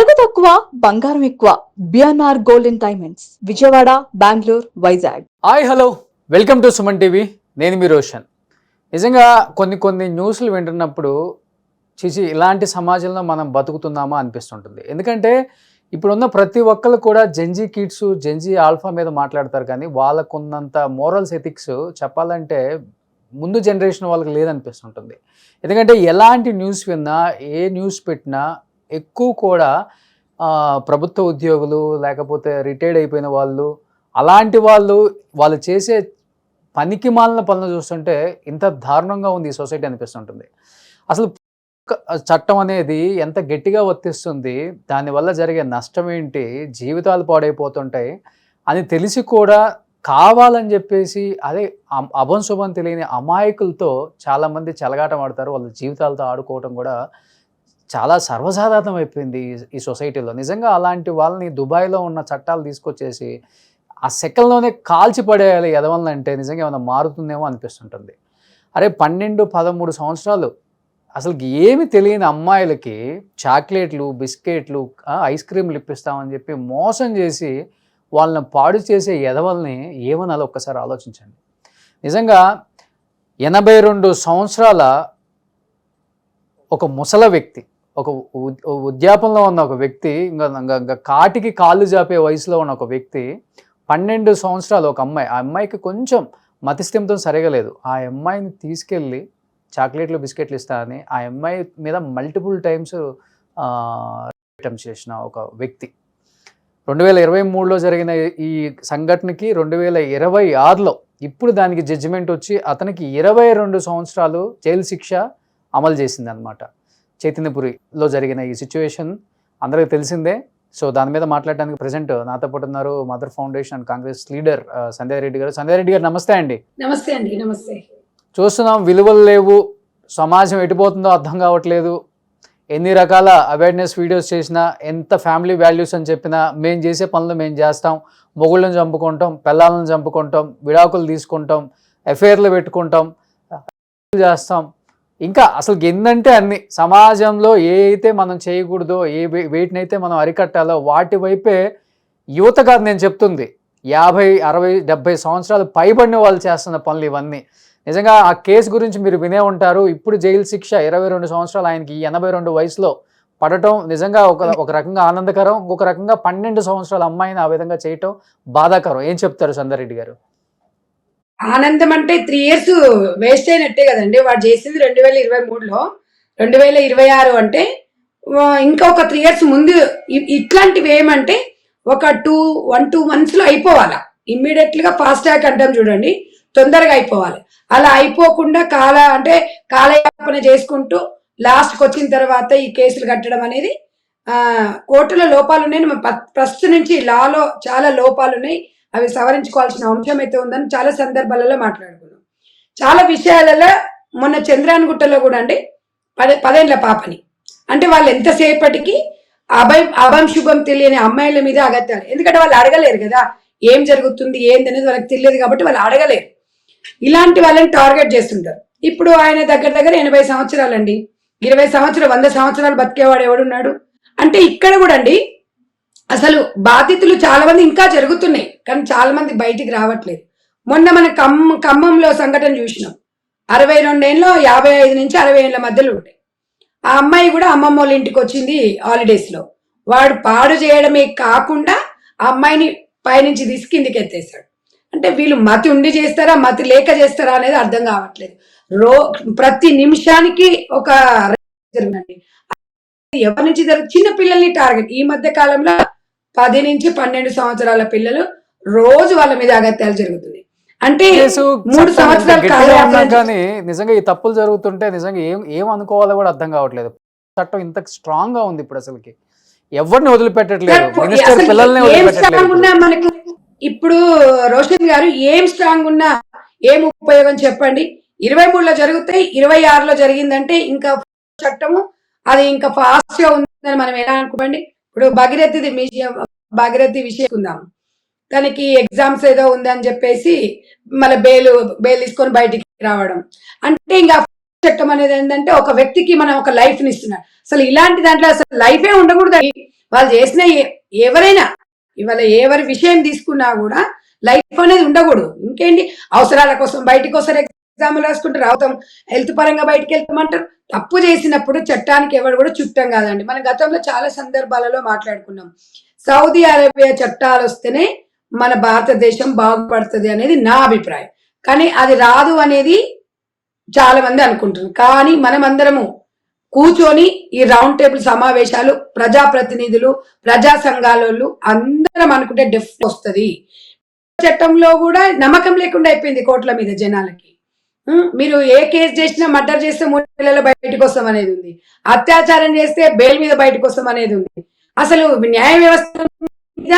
నగదు తక్కువ బంగారం ఎక్కువ. BNR golden diamonds, Vijayawada, Bengaluru, Vizag. Hi hello, welcome to Suman TV. నేను మీ రోషన్. నిజంగా కొన్ని న్యూస్లు వింటున్నప్పుడు ఇలాంటి సమాజంలో మనం బతుకుతున్నామా అనిపిస్తుంటుంది. ఎందుకంటే ఇప్పుడున్న ప్రతి ఒక్కరు కూడా జెన్జీ కిడ్స్, జెన్జీ ఆల్ఫా మీద మాట్లాడతారు, కానీ వాళ్ళకున్నంత మోరల్స్, ఎథిక్స్ చెప్పాలంటే ముందు జనరేషన్ వాళ్ళకి లేదనిపిస్తుంటుంది. ఎందుకంటే ఎలాంటి న్యూస్ విన్నా, ఏ న్యూస్ పెట్టినా ఎక్కువ కూడా ప్రభుత్వ ఉద్యోగులు, లేకపోతే రిటైర్డ్ అయిపోయిన వాళ్ళు, అలాంటి వాళ్ళు చేసే పనికి మాలిన పనులు చూస్తుంటే ఇంత దారుణంగా ఉంది ఈ సొసైటీ అనిపిస్తుంటుంది. అసలు చట్టం అనేది ఎంత గట్టిగా వర్తిస్తుంది, దానివల్ల జరిగే నష్టం ఏంటి, జీవితాలు పాడైపోతుంటాయి అని తెలిసి కూడా కావాలని చెప్పేసి అదే అభంశుభం తెలియని అమాయకులతో చాలామంది చెలగాటం ఆడతారు. వాళ్ళ జీవితాలతో ఆడుకోవటం కూడా చాలా సర్వసాధారణం అయిపోయింది ఈ సొసైటీలో. నిజంగా అలాంటి వాళ్ళని దుబాయ్లో ఉన్న చట్టాలు తీసుకొచ్చేసి ఆ సెకండ్లోనే కాల్చి పడేయాలి ఎదవలంటే నిజంగా ఏమైనా మారుతుందేమో అనిపిస్తుంటుంది. అరే 12-13 సంవత్సరాలు అసలు ఏమి తెలియని అమ్మాయిలకి చాక్లెట్లు, బిస్కెట్లు, ఐస్ క్రీమ్లు ఇప్పిస్తామని చెప్పి మోసం చేసి వాళ్ళని పాడు చేసే ఎదవల్ని ఏమనాలో ఒక్కసారి ఆలోచించండి. నిజంగా 82 సంవత్సరాల ఒక ముసల వ్యక్తి, ఒక వృద్ధాపంలో ఉన్న ఒక వ్యక్తి, ఇంకా కాటికి కాళ్ళు జాపే వయసులో ఉన్న ఒక వ్యక్తి, 12 సంవత్సరాలు ఒక అమ్మాయి, ఆ అమ్మాయికి కొంచెం మతిస్థిమితం సరిగా లేదు, ఆ అమ్మాయిని తీసుకెళ్ళి చాక్లెట్లు, బిస్కెట్లు ఇస్తా అని ఆ అమ్మాయి మీద మల్టిపుల్ టైమ్స్ అటెంప్ట్ చేసిన ఒక వ్యక్తి. 2023లో జరిగిన ఈ సంఘటనకి 2026లో ఇప్పుడు దానికి జడ్జిమెంట్ వచ్చి అతనికి 22 సంవత్సరాలు జైలు శిక్ష అమలు చేసింది అనమాట. చైతన్యపురిలో జరిగిన ఈ సిచ్యువేషన్ అందరికీ తెలిసిందే. సో దాని మీద మాట్లాడడానికి ప్రజెంట్ నాతో పాటు ఉన్నారు mother foundation and Congress leader Sandhya Reddy గారు. సంధ్యా రెడ్డి గారు నమస్తే అండి. నమస్తే అండి. నమస్తే. చూస్తున్నాం, విలువలు లేవు, సమాజం ఎటుపోతుందో అర్థం కావట్లేదు. ఎన్ని రకాల అవేర్నెస్ వీడియోస్ చేసినా, ఎంత ఫ్యామిలీ వాల్యూస్ అని చెప్పినా, మేము చేసే పనులు మేము చేస్తాం, మొగుళ్ళని చంపుకుంటాం, పిల్లలను చంపుకుంటాం, విడాకులు తీసుకుంటాం, ఎఫ్ఐఆర్లు పెట్టుకుంటాం, చేస్తాం, ఇంకా అసలు ఏందంటే అన్ని సమాజంలో ఏ అయితే మనం చేయకూడదో, వేటినైతే మనం అరికట్టాలో వాటి వైపే యువత కాదు నేను చెప్తుంది, 50, 60, 70 సంవత్సరాలు పైబడిన వాళ్ళు చేస్తున్న పనులు ఇవన్నీ. నిజంగా ఆ కేసు గురించి మీరు వినే ఉంటారు. ఇప్పుడు జైలు శిక్ష 22 సంవత్సరాలు ఆయనకి 82 వయసులో పడటం నిజంగా ఒక రకంగా ఆనందకరం, ఇంకొక రకంగా 12 సంవత్సరాల అమ్మాయిని ఆ విధంగా చేయటం బాధాకరం. ఏం చెప్తారు సంధ్యారెడ్డి గారు? ఆనందం అంటే 3 years వేస్ట్ అయినట్టే కదండి. వాడు చేసింది 2023లో, 2026 అంటే ఇంకా ఒక 3 years ముందు. ఇట్లాంటివి ఏమంటే ఒక 1-2 months లో అయిపోవాలా, ఇమ్మీడియట్గా ఫాస్ట్ ట్రాక్ అంటాం చూడండి, తొందరగా అయిపోవాలి. అలా అయిపోకుండా కాలయాపన చేసుకుంటూ లాస్ట్కి వచ్చిన తర్వాత ఈ కేసులు కట్టడం అనేది కోర్టులో లోపాలు ఉన్నాయని ప్రస్తుతం నుంచి లాలో చాలా లోపాలు ఉన్నాయి. అవి సవరించుకోవాల్సిన అంశం అయితే ఉందని చాలా సందర్భాలలో మాట్లాడుకున్నాం. చాలా విషయాలలో మొన్న చంద్రాయణగుట్టలో కూడా అండి 10 ఏళ్ల పాపని, అంటే వాళ్ళు ఎంతసేపటికి అభం శుభం తెలియని అమ్మాయిల మీద అగత్యాలి. ఎందుకంటే వాళ్ళు అడగలేరు కదా ఏం జరుగుతుంది ఏందనేది, వాళ్ళకి తెలియదు కాబట్టి వాళ్ళు అడగలేరు. ఇలాంటి వాళ్ళని టార్గెట్ చేస్తుంటారు. ఇప్పుడు ఆయన దగ్గర 80 సంవత్సరాలండి, 20 సంవత్సరాలు 100 సంవత్సరాలు బతికేవాడు ఎవడున్నాడు అంటే. ఇక్కడ కూడా అండి అసలు బాధితులు చాలా మంది ఇంకా జరుగుతున్నాయి, కానీ చాలా మంది బయటికి రావట్లేదు. మొన్న మన ఖమ్మంలో సంఘటన చూసినాం. 62 ఏళ్ళలో 55 నుంచి 60 ఏళ్ళ మధ్యలో ఉంటాయి. ఆ అమ్మాయి కూడా అమ్మమ్మ వాళ్ళ ఇంటికి వచ్చింది హాలిడేస్ లో. వాడు పాడు చేయడమే కాకుండా ఆ అమ్మాయిని పైనుంచి తీసి కిందికి ఎత్తేసాడు. అంటే వీళ్ళు మతి ఉండి చేస్తారా, మతి లేక చేస్తారా అనేది అర్థం కావట్లేదు. ప్రతి నిమిషానికి ఒక జరుగుతుంది. ఎవరి నుంచి చిన్న పిల్లల్ని టార్గెట్. ఈ మధ్య కాలంలో 10 నుంచి 12 సంవత్సరాల పిల్లలు రోజు వాళ్ళ మీద అగత్యాలు జరుగుతుంది. అంటే 3 సంవత్సరాలు కానీ నిజంగా ఈ తప్పులు జరుగుతుంటే నిజంగా ఏం అనుకోవాలో కూడా అర్థం కావట్లేదు. చట్టం ఇంత స్ట్రాంగ్ గా ఉంది ఇప్పుడు, అసలుకి ఎవరిని వదిలిపెట్టట్లేదు, పిల్లల్ని మనకు. ఇప్పుడు రోషన్ గారు ఏం స్ట్రాంగ్ ఉన్నా ఏం ఉపయోగం చెప్పండి. 23లో జరుగుతాయి, 26లో జరిగిందంటే ఇంకా చట్టము అది ఇంకా ఫాస్ట్ గా ఉందని మనం ఎలా అనుకోండి. ఇప్పుడు భాగీరథి విషయం ఉందాం, తనకి ఎగ్జామ్స్ ఏదో ఉందని చెప్పేసి మళ్ళీ బెయిల్ తీసుకొని బయటికి రావడం. అంటే ఇంకా చట్టం అనేది ఏంటంటే ఒక వ్యక్తికి మనం ఒక లైఫ్ ని ఇస్తున్నాడు. అసలు ఇలాంటి దాంట్లో అసలు లైఫే ఉండకూడదు. వాళ్ళు చేసిన ఎవరైనా ఇవాళ ఎవరి విషయం తీసుకున్నా కూడా లైఫ్ అనేది ఉండకూడదు. ఇంకేంటి అవసరాల కోసం బయటికి వస్తారు, ఎగ్జామ్లు రాసుకుంటారు, అవుతాం, హెల్త్ పరంగా బయటికి వెళ్తామంటారు. తప్పు చేసినప్పుడు చట్టానికి ఎవరు కూడా చుట్టం కాదండి. మన గతంలో చాలా సందర్భాలలో మాట్లాడుకున్నాం. సౌదీ అరేబియా చట్టాలు వస్తేనే మన భారతదేశం బాగుపడుతుంది అనేది నా అభిప్రాయం. కానీ అది రాదు అనేది చాలా మంది అనుకుంటున్నారు. కానీ మనమందరము కూర్చొని ఈ రౌండ్ టేబుల్ సమావేశాలు, ప్రజాప్రతినిధులు, ప్రజా సంఘాలు అందరం అనుకుంటే డెఫ్ వస్తుంది. చట్టంలో కూడా నమ్మకం లేకుండా అయిపోయింది కోర్టుల మీద జనాలకి. మీరు ఏ కేసు చేసినా మర్డర్ చేస్తే 3 నెలల బయటకు వస్తాం అనేది ఉంది, అత్యాచారం చేస్తే బెయిల్ మీద బయటకు వస్తాం అనేది ఉంది. అసలు న్యాయ వ్యవస్థ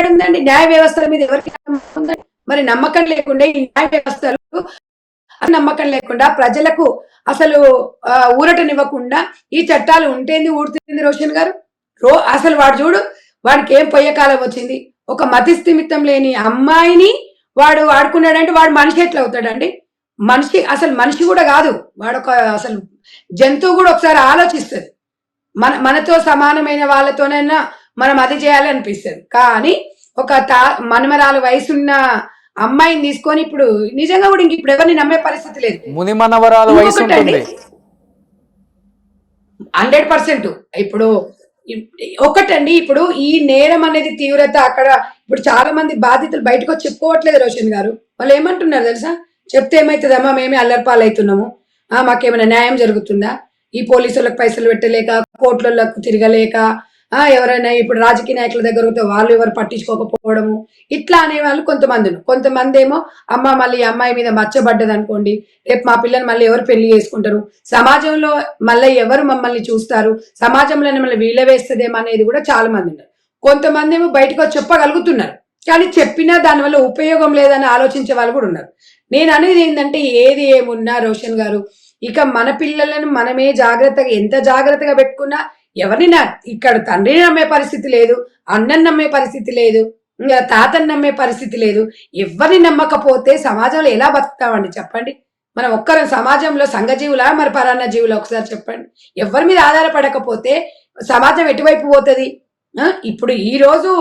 ఉందండి, న్యాయ వ్యవస్థల మీద ఎవరికి ఉందండి? మరి నమ్మకం లేకుండా ఈ న్యాయ వ్యవస్థలు నమ్మకం లేకుండా ప్రజలకు అసలు ఊరటనివ్వకుండా ఈ చట్టాలు ఉంటేంది ఊడుతుంది రోషన్ గారు. అసలు వాడు చూడు, వాడికి ఏం పొయ్యకాలం వచ్చింది. ఒక మతిస్థిమితం లేని అమ్మాయిని వాడు ఆడుకున్నాడంటే వాడు మనిషి ఎట్లా అవుతాడండి? మనిషి అసలు మనిషి కూడా కాదు వాడు, ఒక అసలు జంతువు కూడా ఒకసారి ఆలోచిస్తుంది. మనతో సమానమైన వాళ్ళతోనైనా మనం అది చేయాలి అనిపిస్తుంది. కానీ ఒక మనమరాలు వయసున్న అమ్మాయిని తీసుకొని ఇప్పుడు నిజంగా కూడా ఇంక ఇప్పుడు ఎవరిని నమ్మే పరిస్థితి లేదు. ముని మనవరాల వయసు ఉంటుంది 100%. ఇప్పుడు ఒకటండి, ఇప్పుడు ఈ నేరం అనేది తీవ్రత అక్కడ ఇప్పుడు చాలా మంది బాధితులు బయటకు వచ్చి చెప్పుకోవట్లేదు రోషన్ గారు. వాళ్ళు ఏమంటున్నారు తెలుసా? చెప్తే ఏమవుతుందమ్మా, మేమే అల్లరిపాలు అవుతున్నాము, మాకేమైనా న్యాయం జరుగుతుందా, ఈ పోలీసులకు పైసలు పెట్టలేక, కోర్టులకు తిరగలేక, ఎవరైనా ఇప్పుడు రాజకీయ నాయకుల దగ్గర వాళ్ళు ఎవరు పట్టించుకోకపోవడము, ఇట్లా అనేవాళ్ళు కొంతమంది ఏమో అమ్మ మళ్ళీ అమ్మాయి మీద మచ్చబడ్డది అనుకోండి, రేపు మా పిల్లని మళ్ళీ ఎవరు పెళ్లి చేసుకుంటారు, సమాజంలో మళ్ళీ ఎవరు మమ్మల్ని చూస్తారు, సమాజంలో మళ్ళీ వీళ్ళ వేస్తుందేమో అనేది కూడా చాలా మంది ఉన్నారు. కొంతమంది ఏమో బయటకు వచ్చి చెప్పగలుగుతున్నారు, కానీ చెప్పినా దానివల్ల ఉపయోగం లేదని ఆలోచించే వాళ్ళు కూడా ఉన్నారు. నేను అనేది ఏంటంటే, ఏది ఏమున్నా రోషన్ గారు, ఇక మన పిల్లలను మనమే జాగ్రత్తగా, ఎంత జాగ్రత్తగా పెట్టుకున్నా ఎవరిని ఇక్కడ తండ్రిని నమ్మే పరిస్థితి లేదు, అన్నని నమ్మే పరిస్థితి లేదు, ఇంకా తాతని నమ్మే పరిస్థితి లేదు. ఎవరిని నమ్మకపోతే సమాజంలో ఎలా బతుకుతామండి చెప్పండి? మనం ఒక్కరు సమాజంలో సంఘజీవులా మరి పరాన్న జీవులా? ఒకసారి చెప్పండి. ఎవరి మీద ఆధారపడకపోతే సమాజం ఎటువైపు పోతుంది? ఇప్పుడు ఈ రోజు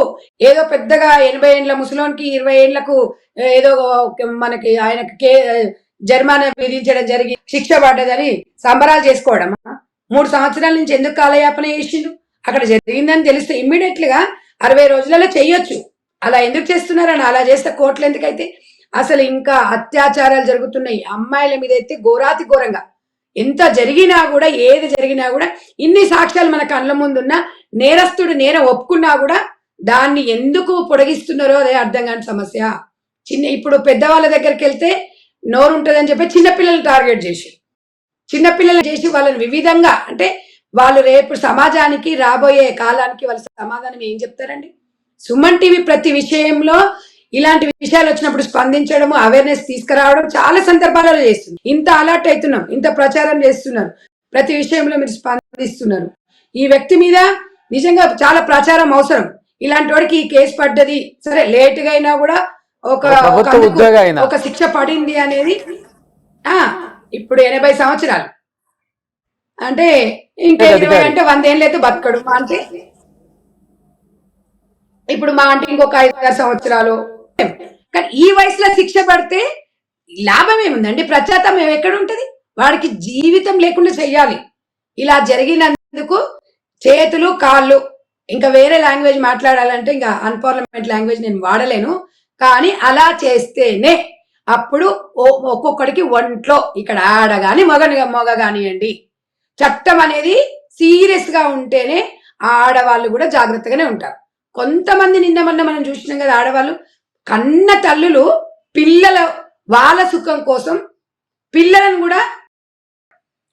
ఏదో పెద్దగా 80 ఏళ్ళ ముసలోనికి 20 ఏళ్లకు ఏదో మనకి ఆయనకి జరిమానా విధించడం జరిగి శిక్ష పడ్డదని సంబరాలు చేసుకోవడమా? 3 సంవత్సరాల నుంచి ఎందుకు కాలయాపన చేసిండు? అక్కడ జరిగిందని తెలిస్తే ఇమ్మీడియట్ గా 60 రోజులలో చెయ్యొచ్చు. అలా ఎందుకు చేస్తున్నారని, అలా చేస్తే కోర్టులు ఎందుకైతే? అసలు ఇంకా అత్యాచారాలు జరుగుతున్నాయి అమ్మాయిల మీద అయితే ఘోరాతి ఘోరంగా. ఎంత జరిగినా కూడా, ఏది జరిగినా కూడా, ఇన్ని సాక్ష్యాలు మన కళ్ళ ముందున్నా నేరస్తుడు నేరం ఒప్పుకున్నా కూడా దాన్ని ఎందుకు పొడిగిస్తున్నారో అదే అర్థం కాని సమస్య. ఇప్పుడు పెద్దవాళ్ళ దగ్గరికి వెళ్తే నోరు ఉంటుందని చెప్పి చిన్నపిల్లల్ని టార్గెట్ చేసి వాళ్ళని వివిధంగా, అంటే వాళ్ళు రేపు సమాజానికి రాబోయే కాలానికి వాళ్ళ సమాధానం ఏం చెప్తారండి? సుమన్ టీవీ ప్రతి విషయంలో ఇలాంటి విషయాలు వచ్చినప్పుడు స్పందించడము, అవేర్నెస్ తీసుకురావడం చాలా సందర్భాలలో చేస్తుంది. ఇంత అలర్ట్ అవుతున్నాం, ఇంత ప్రచారం చేస్తున్నారు, ప్రతి విషయంలో మీరు స్పందిస్తున్నారు. ఈ వ్యక్తి మీద నిజంగా చాలా ప్రచారం అవసరం. ఇలాంటి వాడికి ఈ కేసు పడ్డది, సరే లేటుగా అయినా కూడా ఒక శిక్ష పడింది అనేది. ఇప్పుడు 80 సంవత్సరాలు అంటే ఇంకా 20 అంటే 100 ఏళ్ళు అయితే బతకడు అంటే. ఇప్పుడు మా అంటే ఇంకొక 5-6 సంవత్సరాలు. కానీ ఈ వయసులో శిక్ష పడితే లాభం ఏముందండి? ప్రచాతం ఎక్కడ ఉంటది? వాడికి జీవితం లేకుండా చెయ్యాలి. ఇలా జరిగినందుకు చేతులు కాళ్ళు, ఇంకా వేరే లాంగ్వేజ్ మాట్లాడాలంటే ఇంకా అన్పార్లమెంట్ లాంగ్వేజ్ నేను వాడలేను, కానీ అలా చేస్తేనే అప్పుడు ఒక్కొక్కడికి ఒంట్లో, ఇక్కడ ఆడ గాని మొగ కానివ్వండి, చట్టం అనేది సీరియస్ గా ఉంటేనే ఆడవాళ్ళు కూడా జాగ్రత్తగానే ఉంటారు. కొంతమంది నిన్న మొన్న మనం చూసినాం కదా, ఆడవాళ్ళు కన్న తల్లులు పిల్లల వాళ్ళ సుఖం కోసం పిల్లలను కూడా,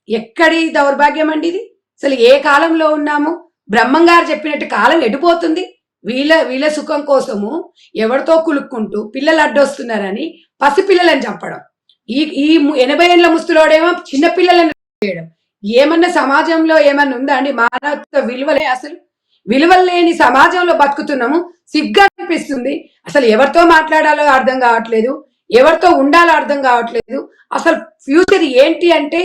ఎక్కడి దౌర్భాగ్యం అండి ఇది? అసలు ఏ కాలంలో ఉన్నాము? బ్రహ్మం గారు చెప్పినట్టు కాలం ఎడిపోతుంది. వీళ్ళ సుఖం కోసము ఎవరితో కులుక్కుంటూ పిల్లలు అడ్డొస్తున్నారని పసిపిల్లలని చంపడం, ఈ 80 ఏళ్ళ ముస్తులోడేమో చిన్నపిల్లలను చేయడం, ఏమన్నా సమాజంలో ఏమన్నా ఉందా అండి? మానవత్వ విలువలే, అసలు విలువలు లేని సమాజంలో బతుకుతున్నాము. సిగ్గా అనిపిస్తుంది. అసలు ఎవరితో మాట్లాడాలో అర్థం కావట్లేదు, ఎవరితో ఉండాలో అర్థం కావట్లేదు. అసలు ఫ్యూచర్ ఏంటి అంటే,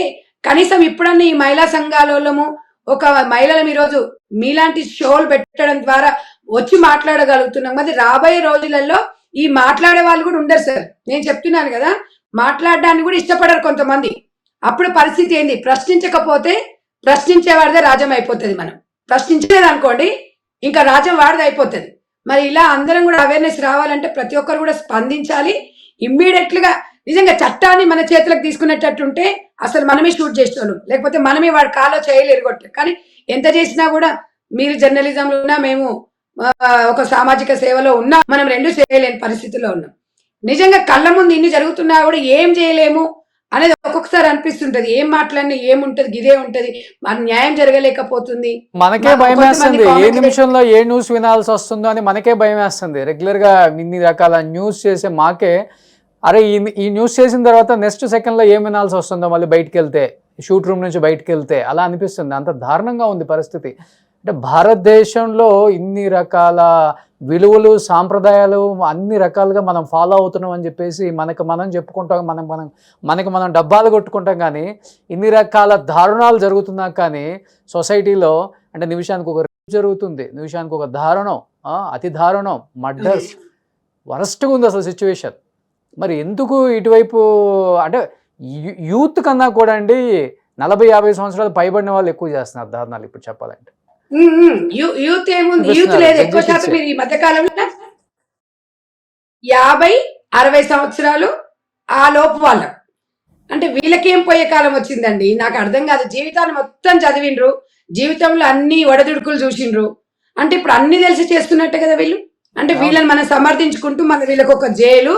కనీసం ఇప్పుడన్నా ఈ మహిళా సంఘాలము ఒక మహిళలు ఈరోజు మీలాంటి షోలు పెట్టడం ద్వారా వచ్చి మాట్లాడగలుగుతున్నాం. మరి రాబోయే రోజులలో ఈ మాట్లాడే వాళ్ళు కూడా ఉండరు సార్. నేను చెప్తున్నాను కదా, మాట్లాడడానికి కూడా ఇష్టపడరు కొంతమంది. అప్పుడు పరిస్థితి ఏంది? ప్రశ్నించకపోతే ప్రశ్నించేవాడిదే రాజ్యం అయిపోతుంది. మనం ప్రశ్నించలేదు అనుకోండి, ఇంకా రాజ్యం వాడిది అయిపోతుంది. మరి ఇలా అందరం కూడా అవేర్నెస్ రావాలంటే ప్రతి ఒక్కరు కూడా స్పందించాలి. ఇమ్మీడియట్ గా నిజంగా చట్టాన్ని మన చేతులకు తీసుకునేటట్టుంటే అసలు మనమే షూట్ చేసేవాళ్ళం, లేకపోతే మనమే వాడి కాలో చేయలేరు కొట్టారు. కానీ ఎంత చేసినా కూడా మీరు జర్నలిజంలో ఉన్నా, మేము ఒక సామాజిక సేవలో ఉన్నా, మనం రెండు చేయలేని పరిస్థితిలో ఉన్నాం. నిజంగా కళ్ళ ముందు ఇన్ని జరుగుతున్నా కూడా ఏం చేయలేము అనేది ఒక్కొక్కసారి అనిపిస్తుంటది. ఏం మాట్లాడినా ఏముంటది, ఇదే ఉంటది, మన న్యాయం జరగలేకపోతుంది. మనకే భయం వేస్తుంది, ఏ నిమిషంలో ఏ న్యూస్ వినాల్సి వస్తుందో అని మనకే భయం వేస్తుంది. రెగ్యులర్ గా ఇన్ని రకాల న్యూస్ చేసే మాకే, అరే ఈ న్యూస్ చేసిన తర్వాత నెక్స్ట్ సెకండ్లో ఏం వినాల్సి వస్తుందో మళ్ళీ బయటికి వెళ్తే, షూట్ రూమ్ నుంచి బయటికి వెళ్తే అలా అనిపిస్తుంది. అంత దారుణంగా ఉంది పరిస్థితి. అంటే భారతదేశంలో ఇన్ని రకాల విలువలు, సాంప్రదాయాలు అన్ని రకాలుగా మనం ఫాలో అవుతున్నాం అని చెప్పేసి మనం చెప్పుకుంటాం, మనకి మనం డబ్బాలు కొట్టుకుంటాం. కానీ ఇన్ని రకాల దారుణాలు జరుగుతున్నా కానీ సొసైటీలో, అంటే నిమిషానికి ఒక రేప్ జరుగుతుంది, నిమిషానికి ఒక దారుణం, అతి దారుణం, మర్డర్స్, వరస్ట్గా ఉంది అసలు సిచ్యువేషన్. మరి ఎందుకు ఇటువైపు, అంటే యూత్ కన్నా కూడా అండి 40-50 సంవత్సరాలు పైబడిన వాళ్ళు ఎక్కువ చేస్తున్నారు దారుణాలు ఇప్పుడు చెప్పాలంటే. యూత్ ఏముంది, యూత్ లేదు ఎక్కువ శాతం. మీరు ఈ మధ్య కాలంలో 50-60 సంవత్సరాలు ఆ లోపు వాళ్ళ, అంటే వీళ్ళకేం పోయే కాలం వచ్చిందండి నాకు అర్థం కాదు. జీవితాన్ని మొత్తం చదివిండ్రు, జీవితంలో అన్ని ఒడదుడుకులు చూసిండ్రు, అంటే ఇప్పుడు అన్ని తెలిసి చేస్తున్నట్టే కదా వీళ్ళు. అంటే వీళ్ళని మనం సమర్థించుకుంటూ మన వీళ్ళకి ఒక జైల్లో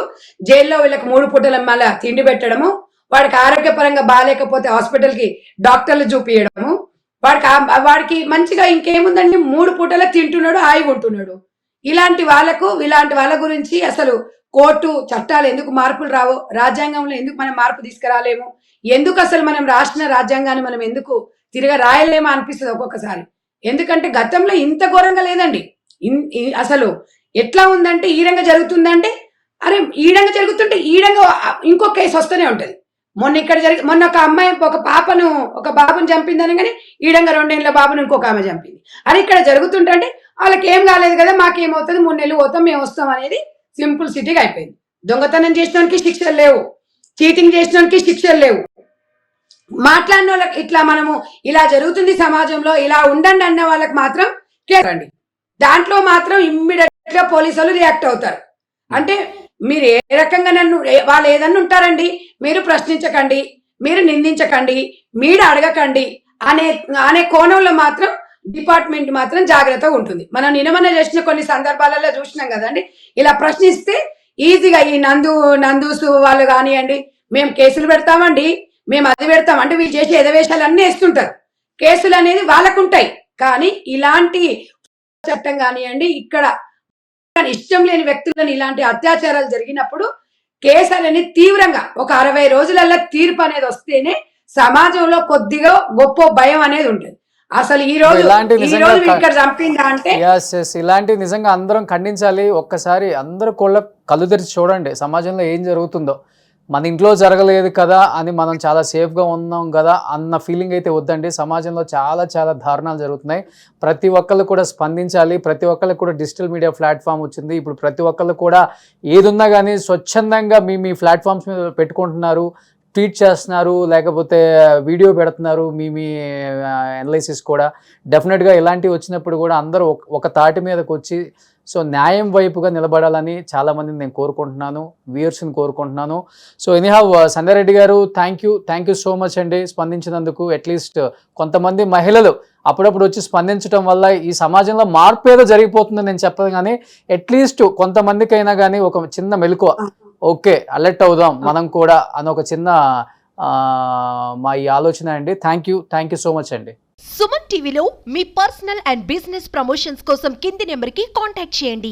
వీళ్ళకి 3 పూటల మళ్ళా తిండి పెట్టడము, వాడికి ఆరోగ్యపరంగా బాగాలేకపోతే హాస్పిటల్కి డాక్టర్లు చూపించడము, వాడికి మంచిగా ఇంకేముందండి 3 పూటల తింటున్నాడు, హాయిగా ఉంటున్నాడు. ఇలాంటి వాళ్ళ గురించి అసలు కోర్టు చట్టాలు ఎందుకు మార్పులు రావో, రాజ్యాంగంలో ఎందుకు మనం మార్పు తీసుకురాలేము, ఎందుకు అసలు మనం రాసిన రాజ్యాంగాన్ని మనం ఎందుకు తిరగ రాయలేమో అనిపిస్తుంది ఒక్కొక్కసారి. ఎందుకంటే గతంలో ఇంత ఘోరంగా లేదండి. అసలు ఎట్లా ఉందంటే ఈడంగా జరుగుతుందంటే, అరే ఈడంగా జరుగుతుంటే ఈడంగా ఇంకో కేసు వస్తూనే ఉంటది. మొన్న ఒక అమ్మాయి ఒక బాబుని చంపిందని, కానీ ఈడంగా 2 ఏళ్ళ బాబుని ఇంకొక ఆమె చంపింది. అది ఇక్కడ జరుగుతుంటే వాళ్ళకి ఏం కాలేదు కదా, మాకేమవుతుంది, 3 నెలలు పోతాం, మేము వస్తాం అనేది సింపుల్ సిటీగా అయిపోయింది. దొంగతనం చేసినోనికి శిక్షలు లేవు, చీటింగ్ చేసినోనికి శిక్షలు లేవు, మాట్లాడిన వాళ్ళకి ఇట్లా మనము ఇలా జరుగుతుంది సమాజంలో, ఇలా ఉండండి అన్న వాళ్ళకి మాత్రం కేరండి. దాంట్లో మాత్రం ఇమ్మీడియట్ గా పోలీసులు రియాక్ట్ అవుతారు. అంటే మీరు ఏ రకంగా వాళ్ళు ఏదన్నా ఉంటారండి, మీరు ప్రశ్నించకండి, మీరు నిందించకండి, మీరు అడగకండి అనే కోణంలో మాత్రం డిపార్ట్మెంట్ మాత్రం జాగ్రత్తగా ఉంటుంది. మనం నిన్న చేసిన కొన్ని సందర్భాలలో చూసినాం కదండి, ఇలా ప్రశ్నిస్తే ఈజీగా ఈ నందూసు వాళ్ళు కానివ్వండి, మేము కేసులు పెడతామండి, మేము అది పెడతాం అంటే వీళ్ళు చేసే ఎదవేశాలు అన్నీ వేస్తుంటారు. కేసులు అనేది వాళ్ళకు ఉంటాయి, కానీ ఇలాంటి చట్టం కానివ్వండి, ఇక్కడ ఇష్టం లేని వ్యక్తులను ఇలాంటి అత్యాచారాలు జరిగినప్పుడు కేసులని తీవ్రంగా ఒక 60 రోజులలో తీర్పు అనేది వస్తేనే సమాజంలో కొద్దిగా గొప్ప భయం అనేది ఉంటుంది. అసలు ఈ రోజు ఇక్కడ చంపిందా అంటే ఇలాంటివి నిజంగా అందరం ఖండించాలి. ఒక్కసారి అందరూ కళ్ళు తెరిచి చూడండి సమాజంలో ఏం జరుగుతుందో. మన ఇంట్లో జరగలేదు కదా అని మనం చాలా సేఫ్గా ఉన్నాం కదా అన్న ఫీలింగ్ అయితే వద్దండి. సమాజంలో చాలా చాలా దారుణాలు జరుగుతున్నాయి. ప్రతి ఒక్కళ్ళు కూడా స్పందించాలి. ప్రతి ఒక్కళ్ళకి కూడా డిజిటల్ మీడియా ప్లాట్ఫామ్ వచ్చింది. ఇప్పుడు ప్రతి ఒక్కళ్ళు కూడా ఏదున్నా కానీ స్వచ్ఛందంగా మీ ప్లాట్ఫామ్స్ మీద పెట్టుకుంటున్నారు, ట్వీట్ చేస్తున్నారు, లేకపోతే వీడియో పెడుతున్నారు, మీ అనాలిసిస్ కూడా. డెఫినెట్గా ఇలాంటివి వచ్చినప్పుడు కూడా అందరూ ఒక తాటి మీదకి వచ్చి సో న్యాయం వైపుగా నిలబడాలని చాలామందిని నేను కోరుకుంటున్నాను, వ్యూయర్స్ని కోరుకుంటున్నాను. సో ఎనీహౌ సంధ్య రెడ్డి గారు, థ్యాంక్ యూ సో మచ్ అండి స్పందించినందుకు. అట్లీస్ట్ కొంతమంది మహిళలు అప్పుడప్పుడు వచ్చి స్పందించడం వల్ల ఈ సమాజంలో మార్పు ఏదో జరిగిపోతుందని నేను చెప్పదు, కానీ అట్లీస్ట్ కొంతమందికైనా కానీ ఒక చిన్న మెలకువ, ఓకే అలర్ట్ అవుదాం మనం కూడా అని ఒక చిన్న మా ఈ ఆలోచన అండి. థ్యాంక్ యూ సో మచ్ అండి. సుమన్ టీవీలో మీ పర్సనల్ అండ్ బిజినెస్ ప్రమోషన్స్ కోసం కింది నెంబర్కి కాంటాక్ట్ చేయండి.